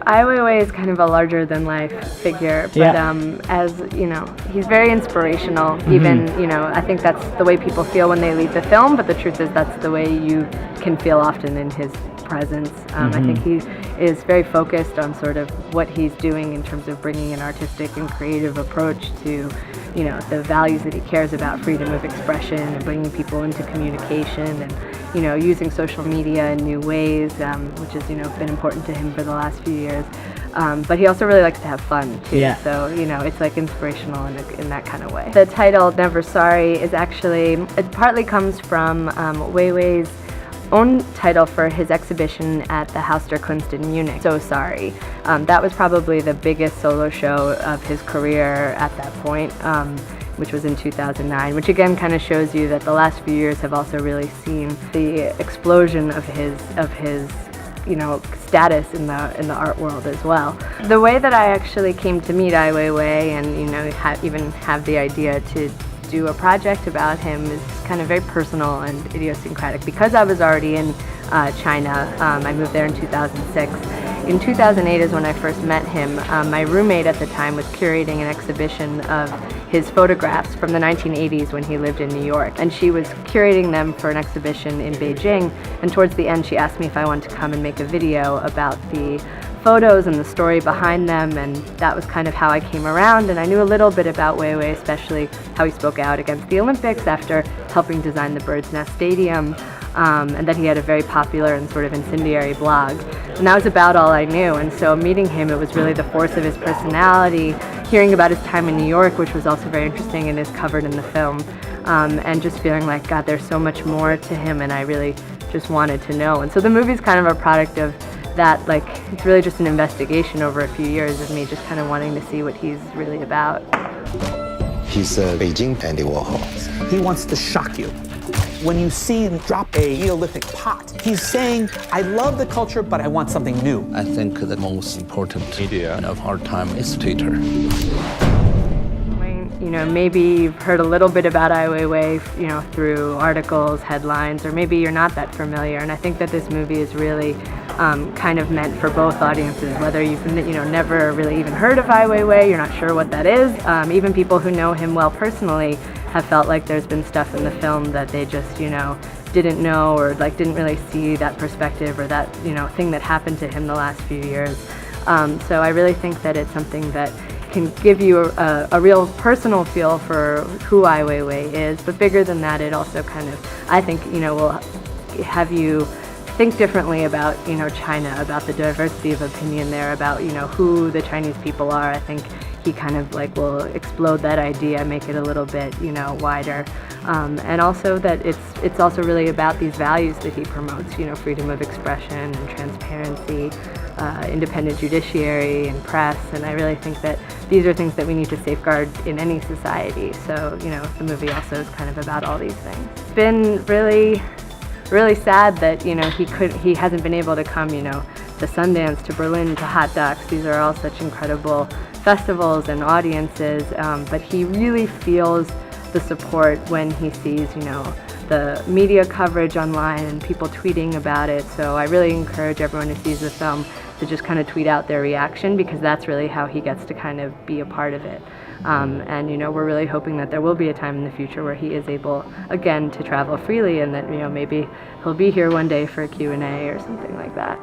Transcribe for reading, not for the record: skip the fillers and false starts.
Ai Weiwei is kind of a larger-than-life figure, but as you know, he's very inspirational. Even I think that's the way people feel when they leave the film. But the truth is, that's the way you can feel often in his presence. I think he is very focused on sort of what he's doing in terms of bringing an artistic and creative approach to, the values that he cares about: freedom of expression and bringing people into communication, and using social media in new ways, which has been important to him for the last few years. But he also really likes to have fun too. Yeah. So it's like inspirational in that kind of way. The title "Never Sorry" is actually, it partly comes from Weiwei's own title for his exhibition at the Haus der Kunst in Munich, So Sorry. That was probably the biggest solo show of his career at that point, which was in 2009, which again kind of shows you that the last few years have also really seen the explosion of his status in the art world as well. The way that I actually came to meet Ai Weiwei and even have the idea to do a project about him is kind of very personal and idiosyncratic. Because I was already in China, I moved there in 2006. In 2008 is when I first met him. My roommate at the time was curating an exhibition of his photographs from the 1980s when he lived in New York, and she was curating them for an exhibition in Beijing, and towards the end she asked me if I wanted to come and make a video about the photos and the story behind them, and that was kind of how I came around. And I knew a little bit about Weiwei, especially how he spoke out against the Olympics after helping design the Bird's Nest Stadium, and that he had a very popular and sort of incendiary blog. And that was about all I knew. And so meeting him, it was really the force of his personality, hearing about his time in New York, which was also very interesting and is covered in the film, and just feeling like, God, there's so much more to him, and I really just wanted to know. And so the movie's kind of a product of that. Like, it's really just an investigation over a few years of me just kind of wanting to see what he's really about. He's a Beijing Andy Warhol. He wants to shock you. When you see him drop a Neolithic pot, he's saying, I love the culture, but I want something new. I think the most important media of our time is Twitter. Maybe you've heard a little bit about Ai Weiwei, through articles, headlines, or maybe you're not that familiar. And I think that this movie is really kind of meant for both audiences, whether you've never really even heard of Ai Weiwei, you're not sure what that is. Even people who know him well personally have felt like there's been stuff in the film that they just, didn't know, or didn't really see that perspective or that, thing that happened to him the last few years. So I really think that it's something that can give you a real personal feel for who Ai Weiwei is, but bigger than that, it also kind of, I think, will have you think differently about, China, about the diversity of opinion there, about, who the Chinese people are. I think he kind of will explode that idea, make it a little bit, wider. And also that it's also really about these values that he promotes, freedom of expression and transparency, independent judiciary and press, and I really think that these are things that we need to safeguard in any society. So, the movie also is kind of about all these things. It's been really, really sad that, he hasn't been able to come, to Sundance, to Berlin, to HOTDOCS. These are all such incredible festivals and audiences, but he really feels the support when he sees, the media coverage online and people tweeting about it. So I really encourage everyone who sees the film to just kind of tweet out their reaction, because that's really how he gets to kind of be a part of it. And we're really hoping that there will be a time in the future where he is able again to travel freely, and that maybe he'll be here one day for a Q&A or something like that.